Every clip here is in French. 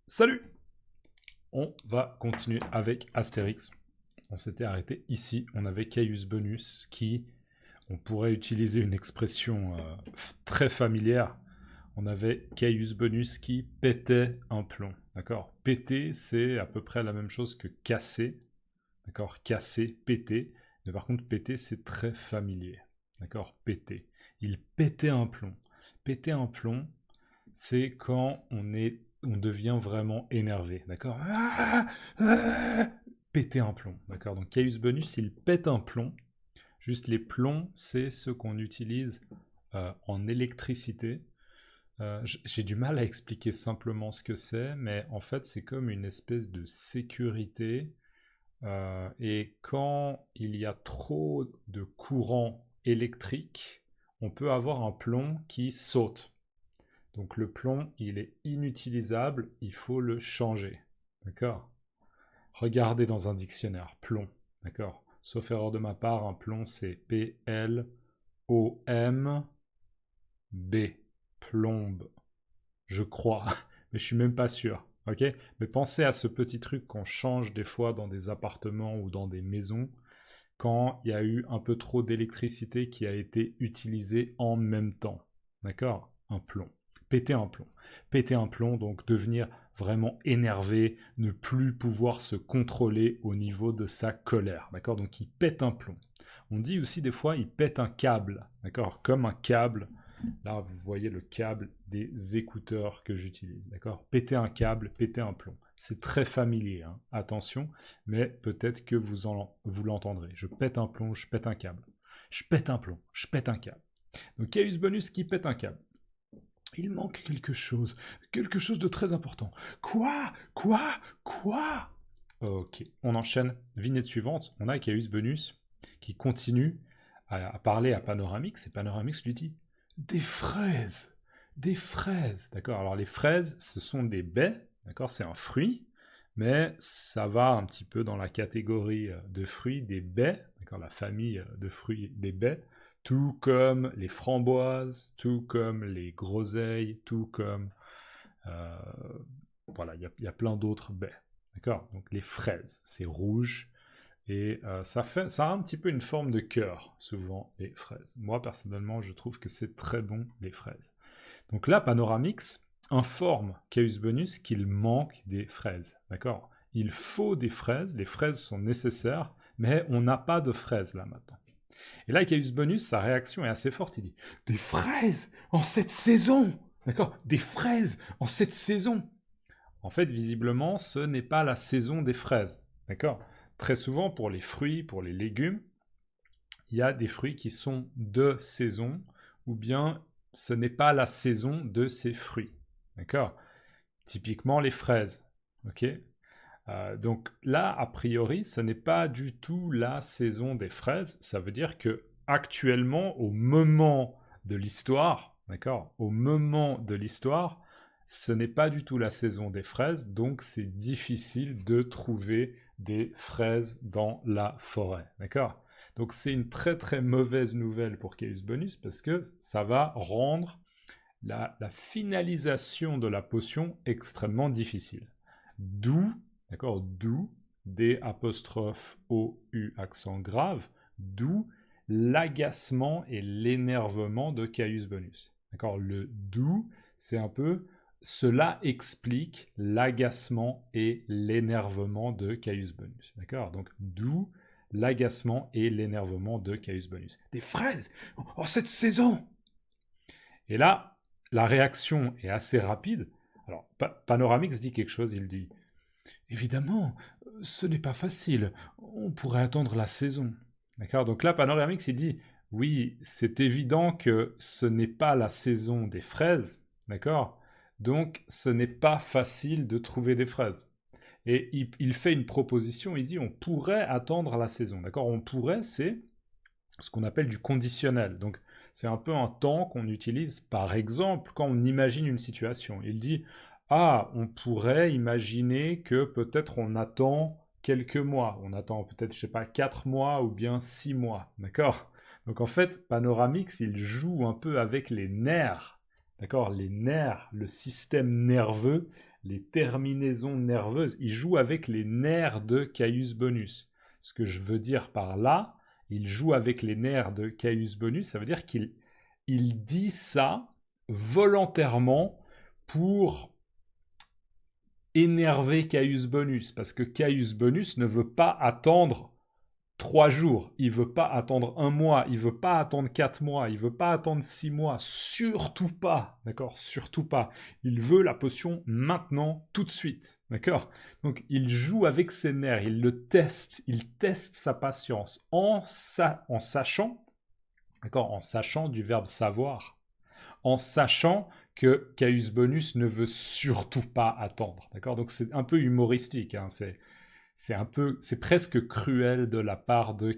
Salut! On va continuer avec Astérix. On s'était arrêté ici. On avait Caius Bonus qui, on pourrait utiliser une expression très familière. On avait Caius Bonus qui pétait un plomb. D'accord? Péter, c'est à peu près la même chose que casser. D'accord? Casser, péter. Mais par contre, péter, c'est très familier. D'accord? Péter. Il pétait un plomb. Péter un plomb, c'est quand on devient vraiment énervé, d'accord? Péter un plomb, d'accord? Donc Caius Bonus, il pète un plomb. Juste les plombs, c'est ce qu'on utilise en électricité. J'ai du mal à expliquer simplement ce que c'est, mais en fait, c'est comme une espèce de sécurité. Et quand il y a trop de courant électrique, on peut avoir un plomb qui saute. Donc le plomb, il est inutilisable, il faut le changer. D'accord? Regardez dans un dictionnaire, plomb. D'accord? Sauf erreur de ma part, un plomb, c'est P-L-O-M-B. Plombe. Je crois, mais je suis même pas sûr. Ok? Mais pensez à ce petit truc qu'on change des fois dans des appartements ou dans des maisons quand il y a eu un peu trop d'électricité qui a été utilisée en même temps. D'accord? Un plomb. Péter un plomb. Péter un plomb, donc devenir vraiment énervé, ne plus pouvoir se contrôler au niveau de sa colère. D'accord? Donc il pète un plomb. On dit aussi des fois il pète un câble. D'accord? Comme un câble. Là, vous voyez le câble des écouteurs que j'utilise. D'accord? Péter un câble, péter un plomb. C'est très familier, hein. Attention, mais peut-être que vous l'entendrez. Je pète un plomb, je pète un câble. Je pète un plomb, je pète un câble. Donc Caius Bonus qui pète un câble. Il manque quelque chose de très important. Quoi? Ok, on enchaîne. Vignette suivante, on a Caius Bonus qui continue à parler à Panoramix, et Panoramix lui dit des fraises, des fraises. D'accord, alors les fraises, ce sont des baies, d'accord, c'est un fruit, mais ça va un petit peu dans la catégorie de fruits des baies, d'accord, la famille de fruits des baies, tout comme les framboises, tout comme les groseilles, tout comme... euh, voilà, il y a plein d'autres baies. D'accord? Donc les fraises, c'est rouge. Et ça a un petit peu une forme de cœur, souvent, les fraises. Moi, personnellement, je trouve que c'est très bon, les fraises. Donc là, Panoramix informe Caius Bonus qu'il manque des fraises. D'accord? Il faut des fraises, les fraises sont nécessaires, mais on n'a pas de fraises là maintenant. Et là, Caius Bonus, sa réaction est assez forte. Il dit des fraises en cette saison. D'accord? Des fraises en cette saison. En fait, visiblement, ce n'est pas la saison des fraises. D'accord? Très souvent, pour les fruits, pour les légumes, il y a des fruits qui sont de saison, ou bien ce n'est pas la saison de ces fruits. D'accord? Typiquement les fraises. Ok? Donc là, a priori, ce n'est pas du tout la saison des fraises. Ça veut dire que actuellement, au moment de l'histoire, d'accord, au moment de l'histoire, ce n'est pas du tout la saison des fraises, donc c'est difficile de trouver des fraises dans la forêt, d'accord. Donc c'est une très très mauvaise nouvelle pour Caius Bonus parce que ça va rendre la finalisation de la potion extrêmement difficile. D'où, d'accord, d'où, D apostrophe O U accent grave, d'où l'agacement et l'énervement de Caius Bonus. D'accord, le d'où, c'est un peu cela explique l'agacement et l'énervement de Caius Bonus. D'accord, donc d'où l'agacement et l'énervement de Caius Bonus. Des fraises en cette saison. Et là, la réaction est assez rapide. Alors, Panoramix dit quelque chose, il dit évidemment, ce n'est pas facile, on pourrait attendre la saison. D'accord. Donc là, Panoramix, il dit oui, c'est évident que ce n'est pas la saison des fraises. D'accord. Donc, ce n'est pas facile de trouver des fraises. Et il fait une proposition, il dit on pourrait attendre la saison. D'accord. On pourrait, c'est ce qu'on appelle du conditionnel. Donc, c'est un peu un temps qu'on utilise, par exemple, quand on imagine une situation. Il dit ah, on pourrait imaginer que peut-être on attend quelques mois. On attend peut-être, je sais pas, 4 mois ou bien 6 mois. D'accord. Donc, en fait, Panoramix, il joue un peu avec les nerfs. D'accord. Les nerfs, le système nerveux, les terminaisons nerveuses. Il joue avec les nerfs de Caius Bonus. Ce que je veux dire par là, il joue avec les nerfs de Caius Bonus, ça veut dire qu'il dit ça volontairement pour énerver Caius Bonus, parce que Caius Bonus ne veut pas attendre 3 jours, il veut pas attendre 1 mois, il veut pas attendre 4 mois, il veut pas attendre 6 mois, surtout pas, d'accord, surtout pas. Il veut la potion maintenant, tout de suite, d'accord. Donc il joue avec ses nerfs, il le teste, il teste sa patience en sachant, d'accord, en sachant du verbe savoir, en sachant que Caius Bonus ne veut surtout pas attendre, d'accord. Donc c'est un peu humoristique, hein, c'est presque cruel de la part de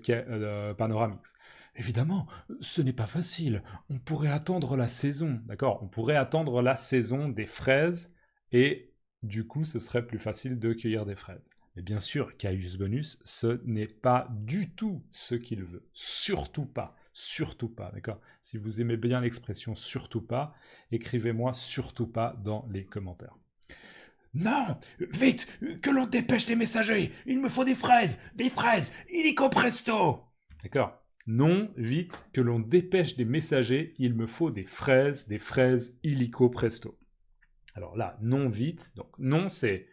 Panoramix. Évidemment, ce n'est pas facile. On pourrait attendre la saison, d'accord. On pourrait attendre la saison des fraises et du coup, ce serait plus facile de cueillir des fraises. Mais bien sûr, Caius Bonus, ce n'est pas du tout ce qu'il veut. Surtout pas. Surtout pas, d'accord. Si vous aimez bien l'expression surtout pas, écrivez-moi surtout pas dans les commentaires. Non, vite, que l'on dépêche les messagers. Il me faut des fraises, illico presto. D'accord. Non, vite, que l'on dépêche des messagers, il me faut des fraises illico presto. Alors là, non, vite. Donc non, c'est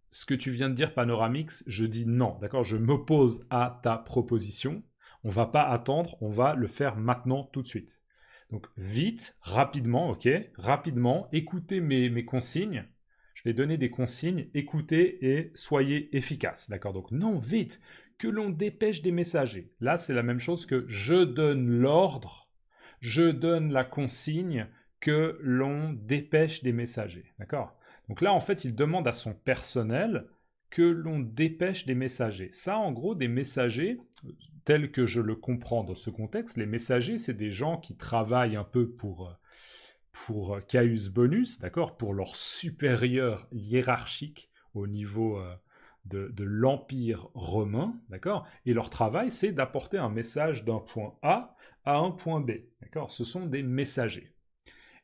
ce que tu viens de dire, Panoramix. Je dis non, d'accord. Je m'oppose à ta proposition. On va pas attendre, on va le faire maintenant, tout de suite. Donc vite, rapidement, ok. Rapidement, écoutez mes consignes. Je vais donner des consignes, écoutez et soyez efficaces, d'accord. Donc non, vite, que l'on dépêche des messagers. Là, c'est la même chose que je donne l'ordre, je donne la consigne que l'on dépêche des messagers, d'accord. Donc là, en fait, il demande à son personnel que l'on dépêche des messagers. Ça, en gros, des messagers, tels que je le comprends dans ce contexte, les messagers, c'est des gens qui travaillent un peu pour Caius Bonus, d'accord, pour leur supérieur hiérarchique au niveau de l'Empire romain, d'accord, et leur travail, c'est d'apporter un message d'un point A à un point B, d'accord, ce sont des messagers.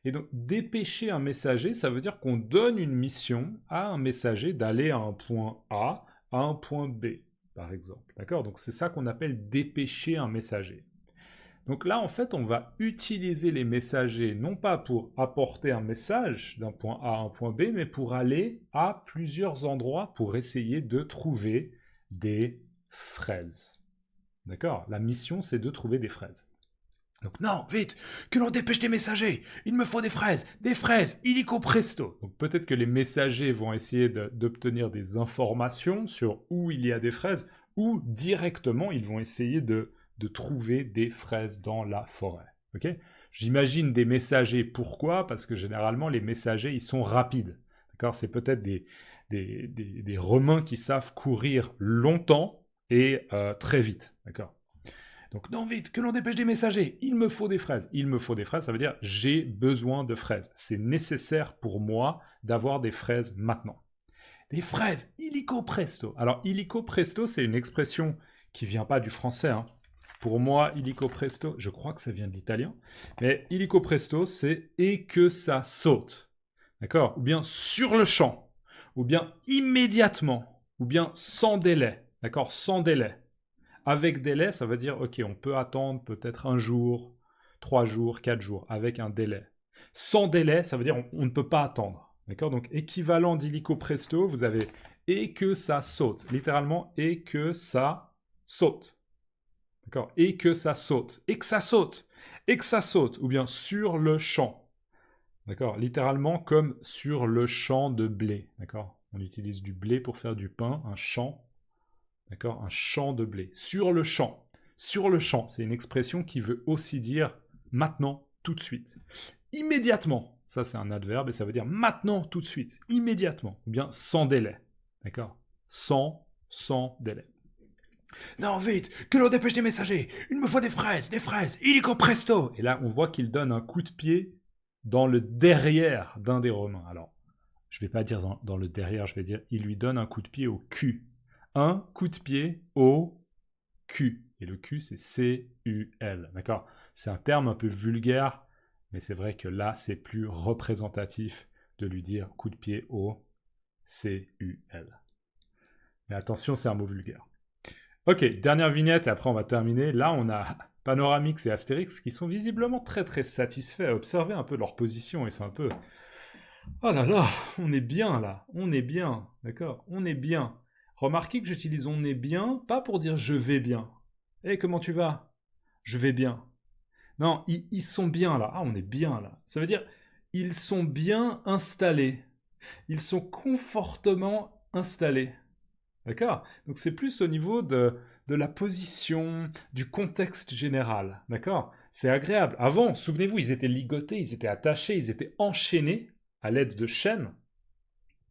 Et donc, dépêcher un messager, ça veut dire qu'on donne une mission à un messager d'aller à un point A à un point B, par exemple, d'accord, donc c'est ça qu'on appelle dépêcher un messager. Donc là, en fait, on va utiliser les messagers non pas pour apporter un message d'un point A à un point B, mais pour aller à plusieurs endroits pour essayer de trouver des fraises. D'accord? La mission, c'est de trouver des fraises. Donc non, vite, que l'on dépêche des messagers. Il me faut des fraises, illico presto. Donc peut-être que les messagers vont essayer d'obtenir des informations sur où il y a des fraises, ou directement, ils vont essayer de trouver des fraises dans la forêt. Ok? J'imagine des messagers. Pourquoi? Parce que généralement, les messagers, ils sont rapides. D'accord? C'est peut-être des Romains qui savent courir longtemps et très vite. D'accord? Donc non, vite, que l'on dépêche des messagers. Il me faut des fraises. Il me faut des fraises, ça veut dire j'ai besoin de fraises. C'est nécessaire pour moi d'avoir des fraises maintenant. Des fraises, illico presto. Alors, illico presto, c'est une expression qui vient pas du français, hein. Pour moi, illico presto, je crois que ça vient de l'italien, mais illico presto, c'est et que ça saute. D'accord? Ou bien sur le champ, ou bien immédiatement, ou bien sans délai. D'accord? Sans délai. Avec délai, ça veut dire, ok, on peut attendre peut-être 1 jour, 3 jours, 4 jours, avec un délai. Sans délai, ça veut dire on ne peut pas attendre. D'accord? Donc, équivalent d'illico presto, vous avez et que ça saute. Littéralement, et que ça saute. D'accord? Et que ça saute. Et que ça saute. Et que ça saute. Ou bien sur le champ. D'accord? Littéralement comme sur le champ de blé. D'accord? On utilise du blé pour faire du pain, un champ. D'accord? Un champ de blé. Sur le champ. Sur le champ, c'est une expression qui veut aussi dire maintenant, tout de suite. Immédiatement. Ça, c'est un adverbe et ça veut dire maintenant, tout de suite. Immédiatement. Ou bien sans délai. D'accord? Sans délai. Non, vite, que l'on dépêche des messagers. Il me faut des fraises, illico presto. Et là, on voit qu'il donne un coup de pied dans le derrière d'un des Romains. Alors, je ne vais pas dire dans le derrière, je vais dire il lui donne un coup de pied au cul. Un coup de pied au cul. Et le cul, c'est C-U-L. D'accord? C'est un terme un peu vulgaire, mais c'est vrai que là, c'est plus représentatif de lui dire coup de pied au C-U-L. Mais attention, c'est un mot vulgaire. Ok, dernière vignette et après on va terminer. Là, on a Panoramix et Astérix qui sont visiblement très très satisfaits. Observez un peu leur position, ils sont un peu... Oh là là, on est bien là, on est bien, d'accord? On est bien. Remarquez que j'utilise on est bien, pas pour dire je vais bien. Eh, comment tu vas? Je vais bien. Non, ils sont bien là. Ah, on est bien là. Ça veut dire ils sont bien installés. Ils sont confortablement installés. D'accord? Donc c'est plus au niveau de la position, du contexte général. D'accord? C'est agréable. Avant, souvenez-vous, ils étaient ligotés, ils étaient attachés, ils étaient enchaînés à l'aide de chaînes.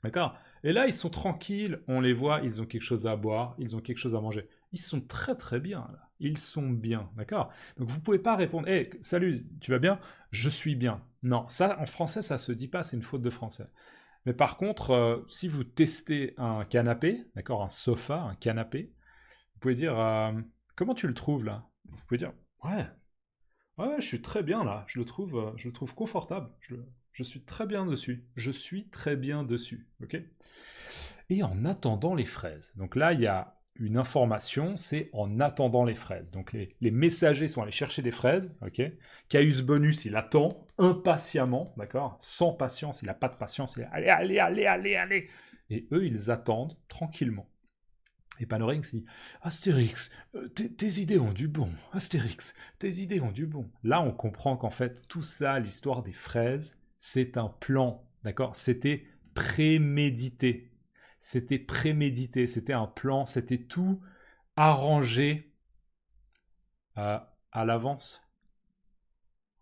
D'accord? Et là, ils sont tranquilles, on les voit, ils ont quelque chose à boire, ils ont quelque chose à manger. Ils sont très très bien là. Ils sont bien, d'accord? Donc vous pouvez pas répondre, hey, salut, tu vas bien? Je suis bien. Non, ça en français, ça se dit pas, c'est une faute de français. Mais par contre, si vous testez un canapé, d'accord, un sofa, un canapé, vous pouvez dire, comment tu le trouves là? Vous pouvez dire, ouais, ouais, je suis très bien là, je le trouve confortable, je suis très bien dessus, je suis très bien dessus, ok? Et en attendant les fraises. Donc là, il y a une information, c'est en attendant les fraises. Donc les messagers sont allés chercher des fraises, ok? Caius Bonus, il attend impatiemment, d'accord? Sans patience, il n'a pas de patience, il est allez, allez, allez, allez, allez. Et eux, ils attendent tranquillement. Et Panorix dit Astérix, tes idées ont du bon. Astérix, tes idées ont du bon. Là, on comprend qu'en fait, tout ça, l'histoire des fraises, c'est un plan, d'accord? C'était prémédité. C'était prémédité, c'était un plan, c'était tout arrangé à l'avance.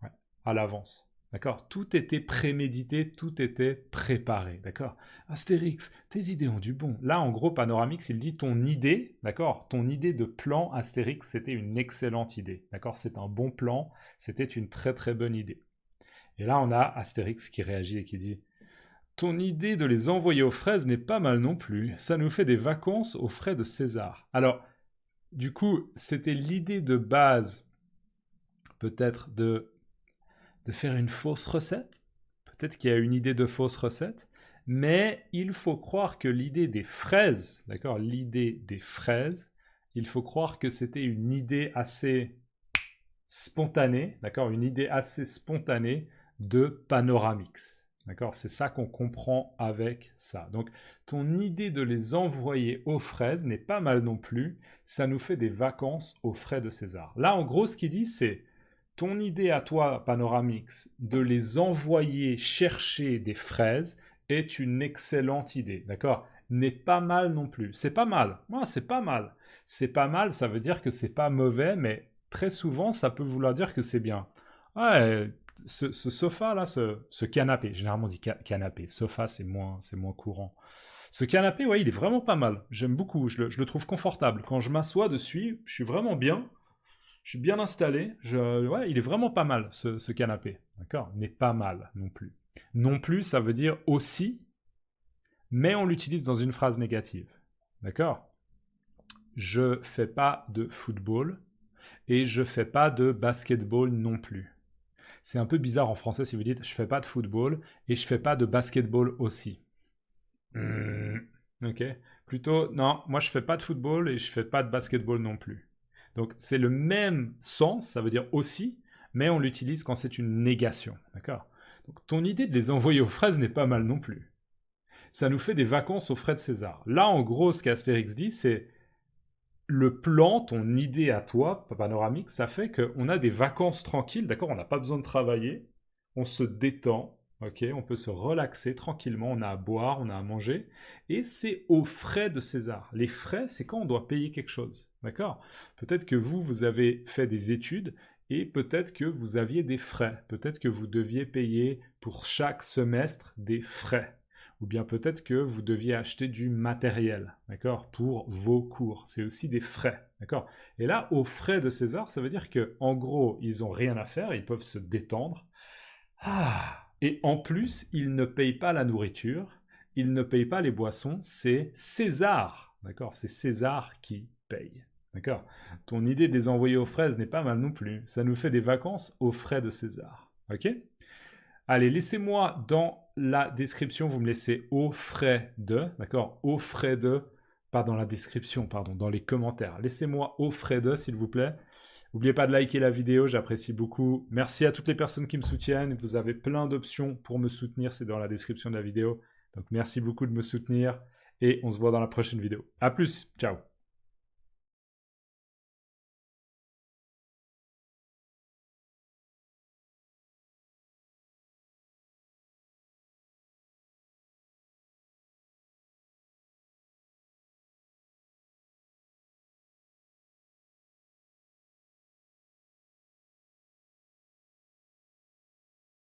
Ouais, à l'avance. D'accord? Tout était prémédité, tout était préparé. D'accord? Astérix, tes idées ont du bon. Là, en gros, Panoramix, il dit ton idée, d'accord? Ton idée de plan, Astérix, c'était une excellente idée. D'accord? C'est un bon plan, c'était une très très bonne idée. Et là, on a Astérix qui réagit et qui dit ton idée de les envoyer aux fraises n'est pas mal non plus. Ça nous fait des vacances aux frais de César. Alors, du coup, c'était l'idée de base, peut-être, de faire une fausse recette. Peut-être qu'il y a une idée de fausse recette. Mais il faut croire que l'idée des fraises, d'accord, l'idée des fraises, il faut croire que c'était une idée assez spontanée, d'accord, une idée assez spontanée de Panoramix. D'accord? C'est ça qu'on comprend avec ça. Donc, ton idée de les envoyer aux fraises n'est pas mal non plus. Ça nous fait des vacances aux frais de César. Là, en gros, ce qu'il dit, c'est ton idée à toi, Panoramix, de les envoyer chercher des fraises est une excellente idée. D'accord? N'est pas mal non plus. C'est pas mal. Ouais, c'est pas mal. C'est pas mal, ça veut dire que c'est pas mauvais, mais très souvent, ça peut vouloir dire que c'est bien. Ouais, ce sofa-là, ce canapé, généralement on dit canapé, sofa c'est moins courant. Ce canapé, ouais, il est vraiment pas mal. J'aime beaucoup, je le trouve confortable. Quand je m'assois dessus, je suis vraiment bien. Je suis bien installé. Ouais, il est vraiment pas mal, ce canapé. D'accord? N'est pas mal non plus. Non plus, ça veut dire aussi, mais on l'utilise dans une phrase négative. D'accord? Je fais pas de football et je fais pas de basketball non plus. C'est un peu bizarre en français si vous dites je fais pas de football et je fais pas de basketball aussi. Ok. Plutôt, non, moi je fais pas de football et je fais pas de basketball non plus. Donc c'est le même sens, ça veut dire aussi, mais on l'utilise quand c'est une négation. D'accord? Donc ton idée de les envoyer aux fraises n'est pas mal non plus. Ça nous fait des vacances aux frais de César. Là, en gros, ce qu'Astérix dit, c'est le plan, ton idée à toi, panoramique, ça fait qu'on a des vacances tranquilles, d'accord? On n'a pas besoin de travailler, on se détend, ok? On peut se relaxer tranquillement, on a à boire, on a à manger, et c'est aux frais de César. Les frais, c'est quand on doit payer quelque chose, d'accord? Peut-être que vous avez fait des études, et peut-être que vous aviez des frais, peut-être que vous deviez payer pour chaque semestre des frais ou bien peut-être que vous deviez acheter du matériel, d'accord, pour vos cours. C'est aussi des frais, d'accord. Et là, aux frais de César, ça veut dire que, en gros, ils n'ont rien à faire, ils peuvent se détendre. Ah. Et en plus, ils ne payent pas la nourriture, ils ne payent pas les boissons, c'est César, d'accord. C'est César qui paye. D'accord. Ton idée de les envoyer aux fraises n'est pas mal non plus. Ça nous fait des vacances aux frais de César. Ok. Allez, laissez-moi dans la description, vous me laissez aux frais de, d'accord, aux frais de, pas dans la description, pardon, dans les commentaires. Laissez-moi aux frais de, s'il vous plaît. N'oubliez pas de liker la vidéo, j'apprécie beaucoup. Merci à toutes les personnes qui me soutiennent. Vous avez plein d'options pour me soutenir, c'est dans la description de la vidéo. Donc merci beaucoup de me soutenir et on se voit dans la prochaine vidéo. À plus, ciao.